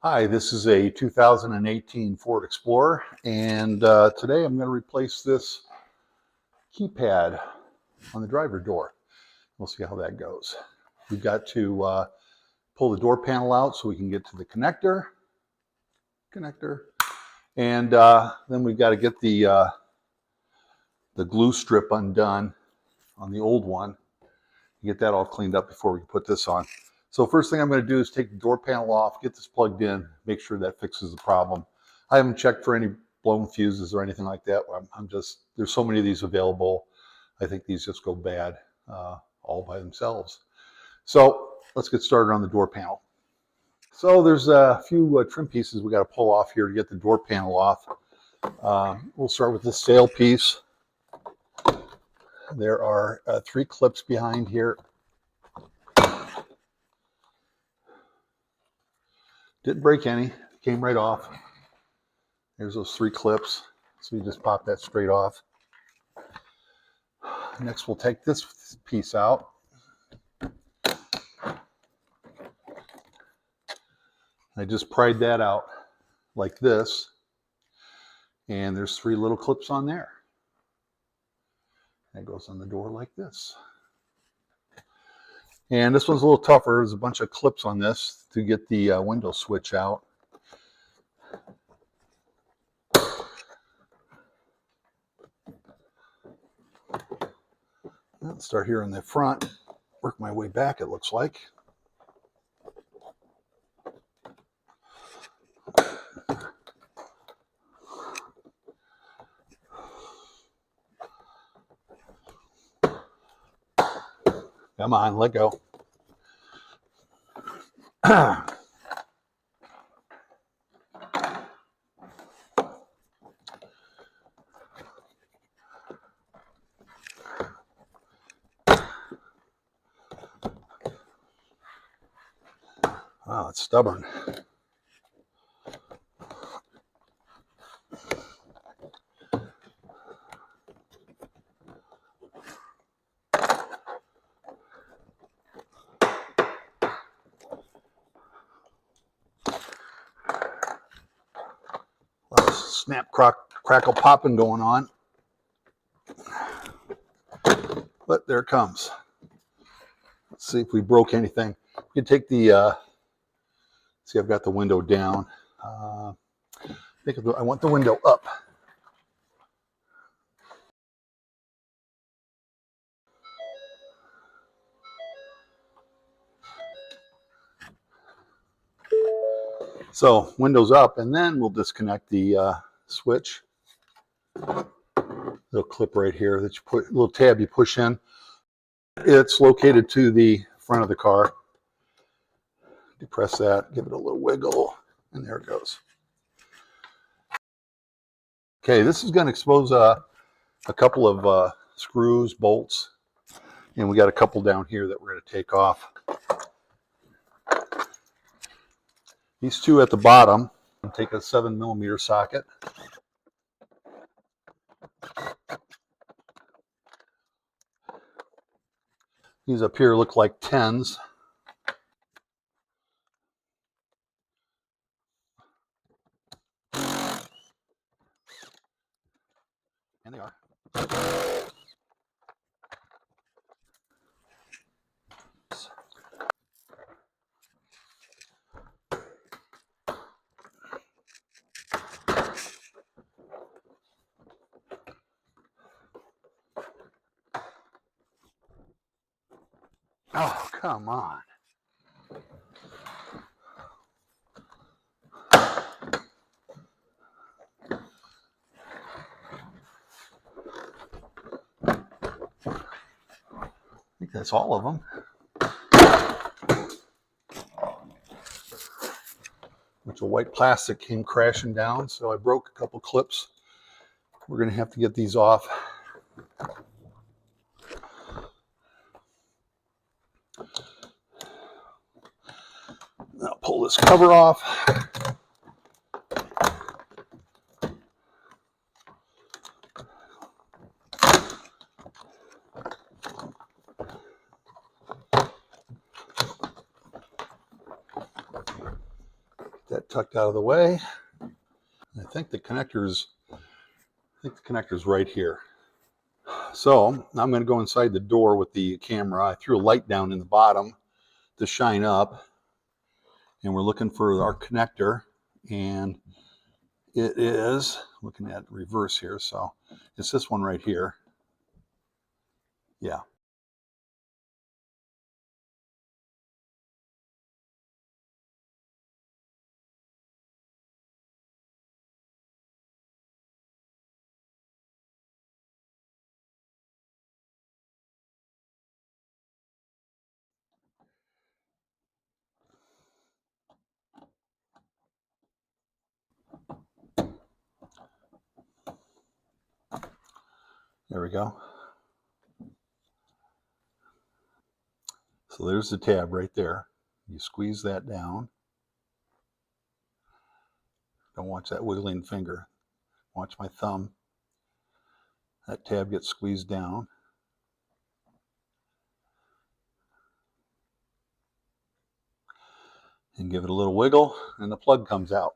Hi, this is a 2018 Ford Explorer, and today I'm going to replace this keypad on the driver door. We'll see how that goes. We've got to pull the door panel out so we can get to the connector, and then we've got to get the glue strip undone on the old one, get that all cleaned up before we can put this on. So first thing I'm going to do is take the door panel off, get this plugged in, make sure that fixes the problem. I haven't checked for any blown fuses or anything like that. There's so many of these available. I think these just go bad all by themselves. So let's get started on the door panel. So there's a few trim pieces we got to pull off here to get the door panel off. We'll start with this sail piece. There are 3 clips behind here. Didn't break any, came right off. There's those 3 clips, so you just pop that straight off. Next we'll take this piece out. I just pried that out like this, and there's 3 little clips on there. That goes on the door like this. And this one's a little tougher. There's a bunch of clips on this to get the window switch out. I'll start here in the front, work my way back, it looks like. Come on, let go. Wow, it's stubborn. Snap, crackle, popping going on. But there it comes. Let's see if we broke anything. We can take the, see, I've got the window down. I think I want the window up. So windows up, and then we'll disconnect the switch. Little clip right here that you put, little tab you push in. It's located to the front of the car. Depress that, give it a little wiggle, and there it goes. Okay, this is going to expose a couple of screws, bolts, and we got a couple down here that we're going to take off. These 2 at the bottom, take a 7mm socket. These up here look like 10s. And they are. Oh, come on. I think that's all of them. Bunch of white plastic came crashing down, so I broke a couple clips. We're going to have to get these off. I'll pull this cover off. that tucked out of the way. I think the connector's right here. So I'm going to go inside the door with the camera. I threw a light down in the bottom to shine up, and we're looking for our connector, and it is, looking at reverse here, so it's this one right here. Yeah. There we go. So there's the tab right there. You squeeze that down. Don't watch that wiggling finger. Watch my thumb. That tab gets squeezed down. And give it a little wiggle, and the plug comes out.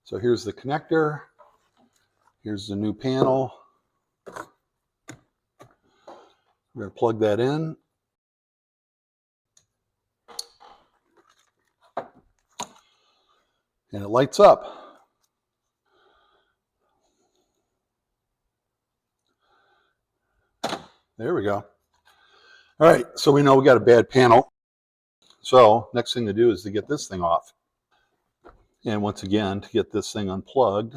So here's the connector. Here's the new panel. We're going to plug that in. And it lights up. There we go. All right, so we know we got a bad panel. So next thing to do is to get this thing off. And once again, to get this thing unplugged,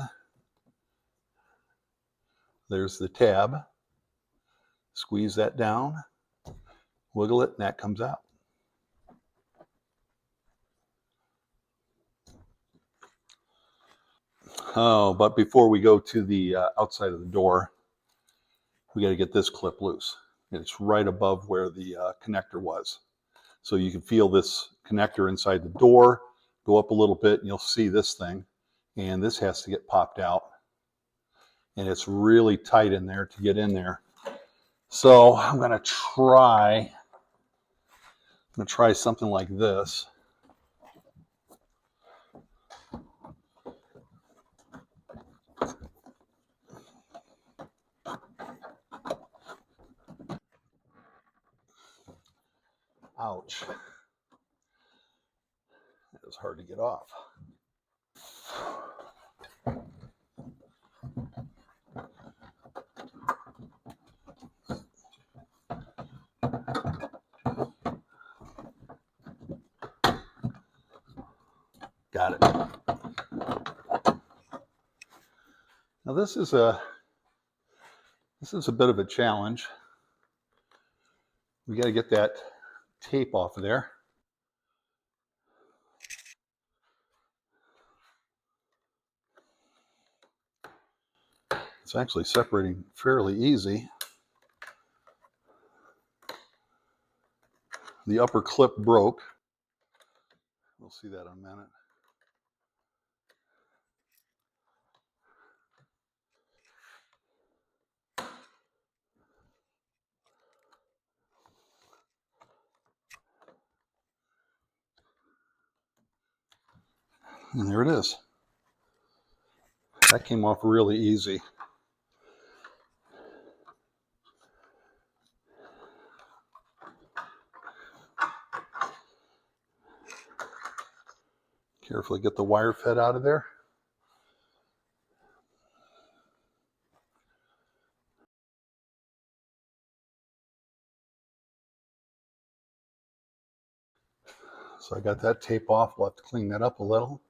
there's the tab. Squeeze that down, wiggle it, and that comes out. Oh, but before we go to the outside of the door, we got to get this clip loose. It's right above where the connector was. So you can feel this connector inside the door. Go up a little bit and you'll see this thing. And this has to get popped out. And it's really tight in there to get in there. So I'm going to try something like this. Ouch. It was hard to get off. Got it. Now this is a bit of a challenge. We got to get that tape off of there. It's actually separating fairly easy. The upper clip broke. We'll see that in a minute. And there it is. That came off really easy. Carefully get the wire fed out of there. So I got that tape off. We'll have to clean that up a little.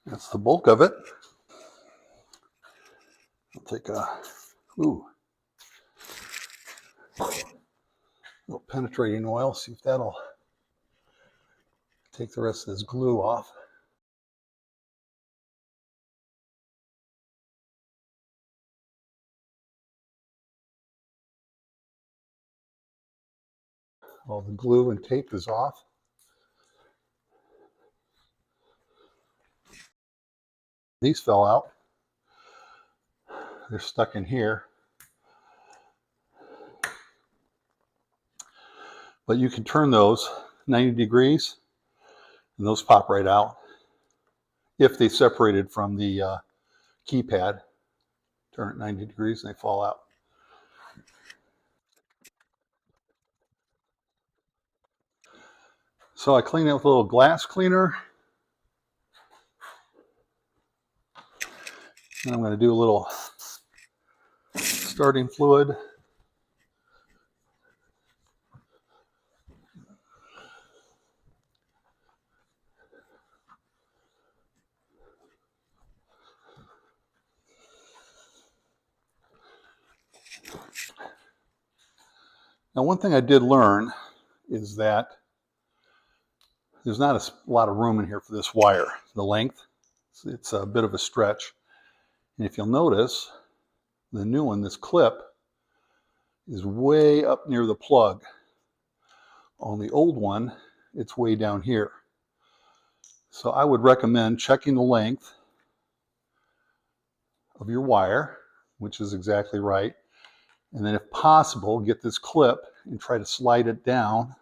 That's the bulk of it. I'll take a little penetrating oil, see if that'll take the rest of this glue off. All the glue and tape is off. These fell out. They're stuck in here. But you can turn those 90 degrees and those pop right out. If they separated from the keypad, turn it 90 degrees and they fall out. So I clean it with a little glass cleaner. And I'm going to do a little starting fluid. Now, one thing I did learn is that there's not a lot of room in here for this wire. The length, it's a bit of a stretch. And if you'll notice, the new one, this clip, is way up near the plug. On the old one, it's way down here. So I would recommend checking the length of your wire, which is exactly right. And then if possible, get this clip and try to slide it down.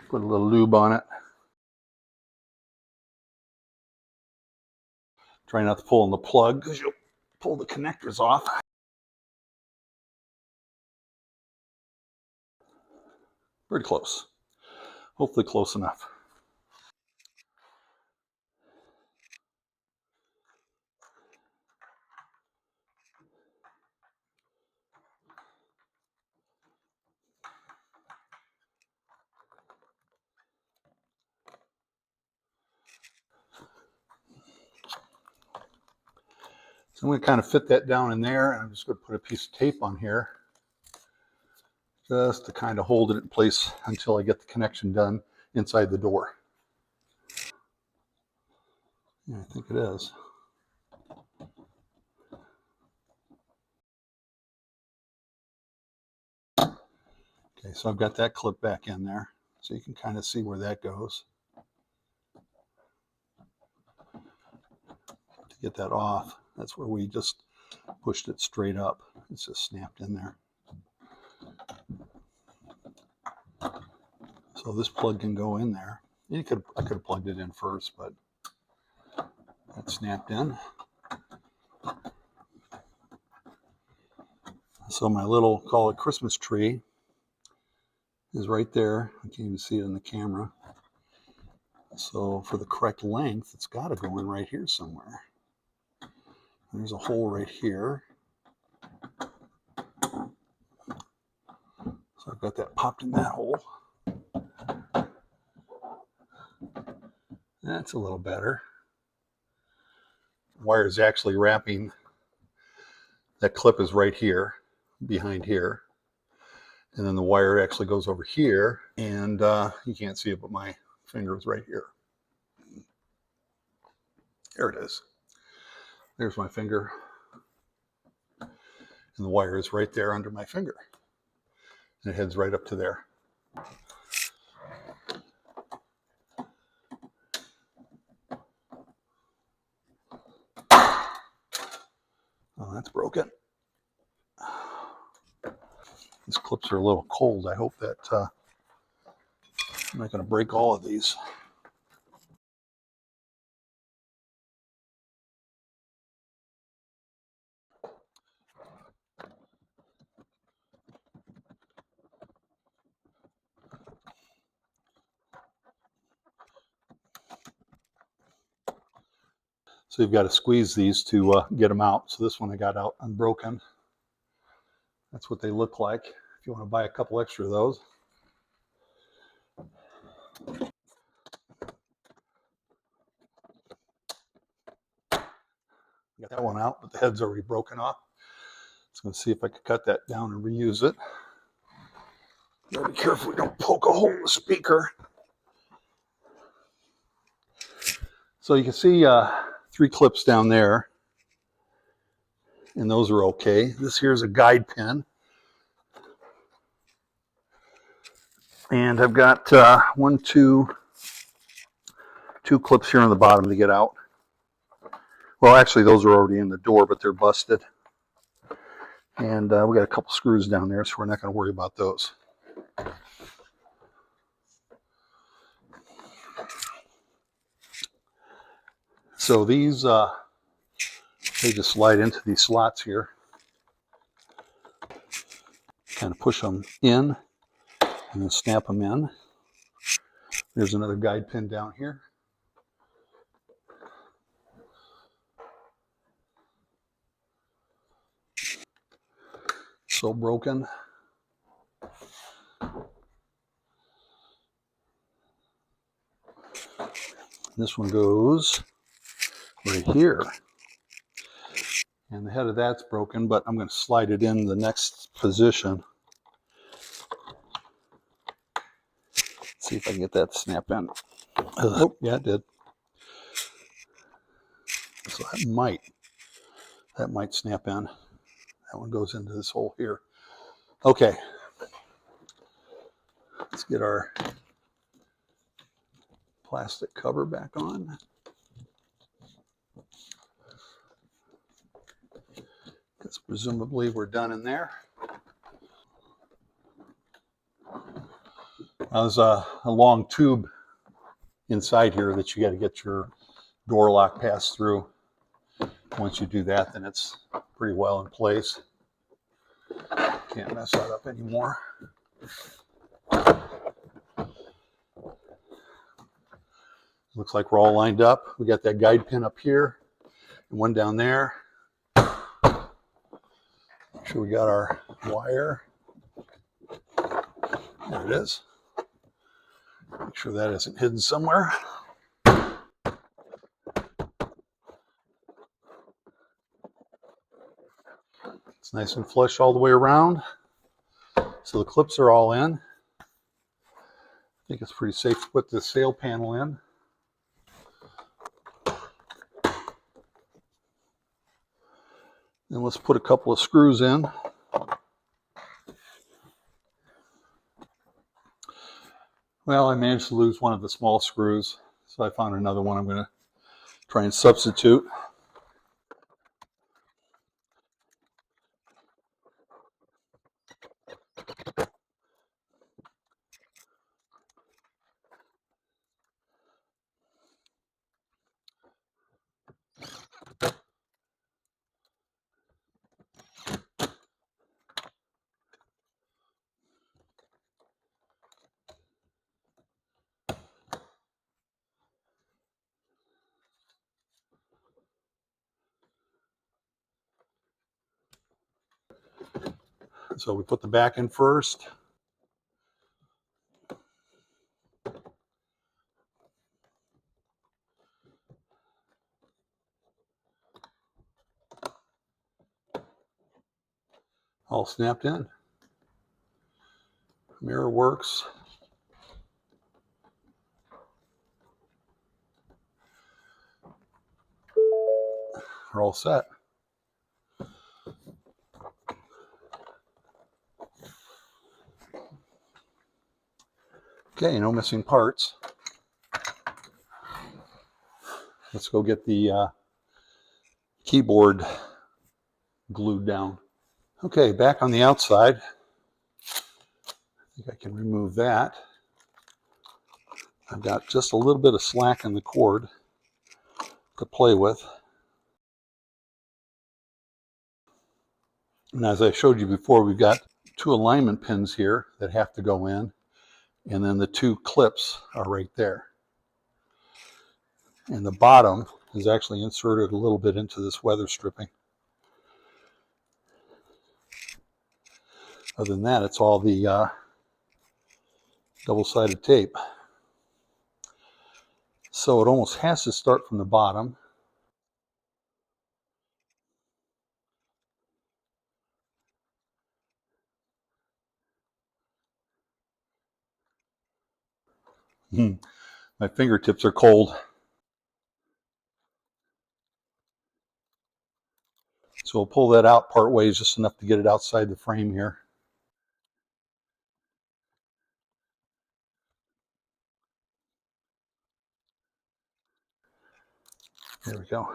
Put a little lube on it. Try not to pull on the plug because you'll pull the connectors off. Pretty close. Hopefully close enough. So I'm going to kind of fit that down in there, and I'm just going to put a piece of tape on here just to kind of hold it in place until I get the connection done inside the door. Yeah, I think it is. Okay, so I've got that clip back in there, so you can kind of see where that goes. To get that off, that's where we just pushed it straight up. It's just snapped in there. So this plug can go in there. I could have plugged it in first, but that snapped in. So my little, call it Christmas tree, is right there. I can't even see it in the camera. So for the correct length, it's got to go in right here somewhere. There's a hole right here. So I've got that popped in that hole. That's a little better. The wire is actually wrapping. That clip is right here, behind here. And then the wire actually goes over here, and you can't see it, but my finger is right here. There it is. There's my finger. And the wire is right there under my finger. And it heads right up to there. Oh, that's broken. These clips are a little cold. I hope that I'm not going to break all of these. So you've got to squeeze these to get them out. So this one I got out unbroken. That's what they look like. If you want to buy a couple extra of those. Got that one out, but the head's already broken off. So I'm going to see if I can cut that down and reuse it. Gotta be careful we don't poke a hole in the speaker. So you can see 3 clips down there, and those are okay. This here's a guide pin. And I've got 2 clips here on the bottom to get out. Well, actually, those are already in the door, but they're busted. And we got a couple screws down there, so we're not going to worry about those. So these, they just slide into these slots here. Kind of push them in and then snap them in. There's another guide pin down here. So broken. This one goes right here. And the head of that's broken, but I'm going to slide it in the next position. See if I can get that to snap in. Oh, yeah, it did. So that might snap in. That one goes into this hole here. Okay. Let's get our plastic cover back on. Because presumably we're done in there. There's a long tube inside here that you got to get your door lock passed through. Once you do that, then it's pretty well in place. Can't mess that up anymore. Looks like we're all lined up. We got that guide pin up here and one down there. Make sure we got our wire. There it is. Make sure that isn't hidden somewhere. It's nice and flush all the way around. So the clips are all in. I think it's pretty safe to put the sail panel in. Then let's put a couple of screws in. Well, I managed to lose one of the small screws, so I found another one I'm going to try and substitute. So we put the back in first. All snapped in. Mirror works. We're all set. Okay, no missing parts. Let's go get the keyboard glued down. Okay, back on the outside. I think I can remove that. I've got just a little bit of slack in the cord to play with. And as I showed you before, we've got 2 alignment pins here that have to go in, and then the 2 clips are right there. And the bottom is actually inserted a little bit into this weather stripping. Other than that, it's all the double-sided tape. So it almost has to start from the bottom. My fingertips are cold. So we'll pull that out part ways, just enough to get it outside the frame here. There we go.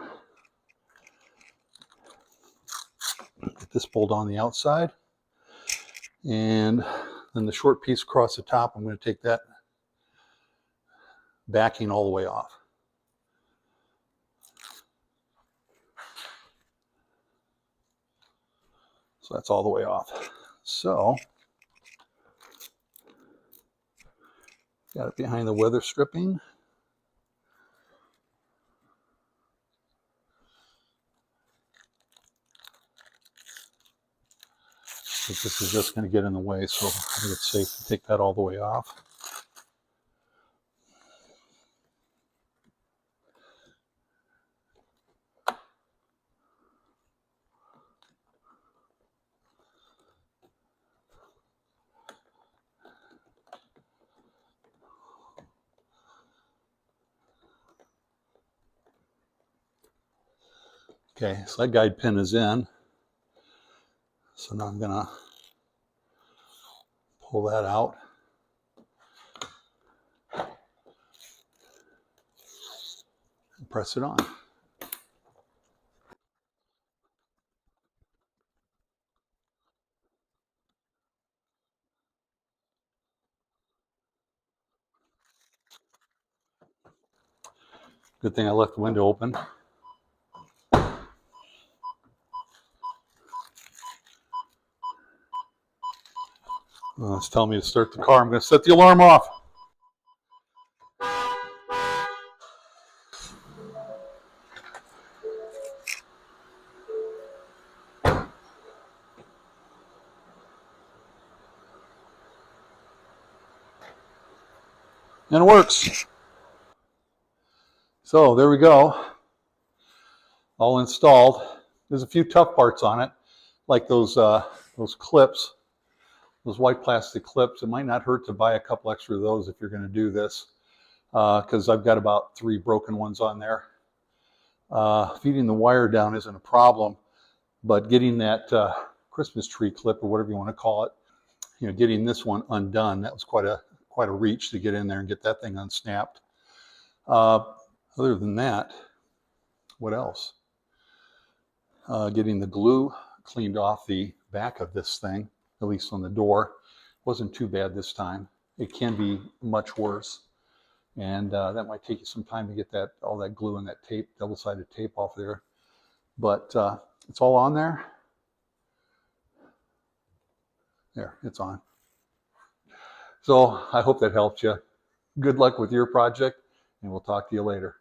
Get this bolt on the outside. And then the short piece across the top, I'm going to take that backing all the way off. So that's all the way off. So, got it behind the weather stripping. But this is just going to get in the way, so I think it's safe to take that all the way off. Okay, so that guide pin is in. So now I'm going to pull that out. And press it on. Good thing I left the window open. It's telling me to start the car. I'm going to set the alarm off. And it works. So there we go. All installed. There's a few tough parts on it, like those clips, those white plastic clips. It might not hurt to buy a couple extra of those if you're going to do this, because I've got about 3 broken ones on there. Feeding the wire down isn't a problem, but getting that Christmas tree clip, or whatever you want to call it, getting this one undone, that was quite a reach to get in there and get that thing unsnapped. Other than that, what else? Getting the glue cleaned off the back of this thing, at least on the door, wasn't too bad this time. It can be much worse, and that might take you some time to get all that glue and that tape, double-sided tape off there. But it's all on there. There, it's on. So I hope that helped you. Good luck with your project, and we'll talk to you later.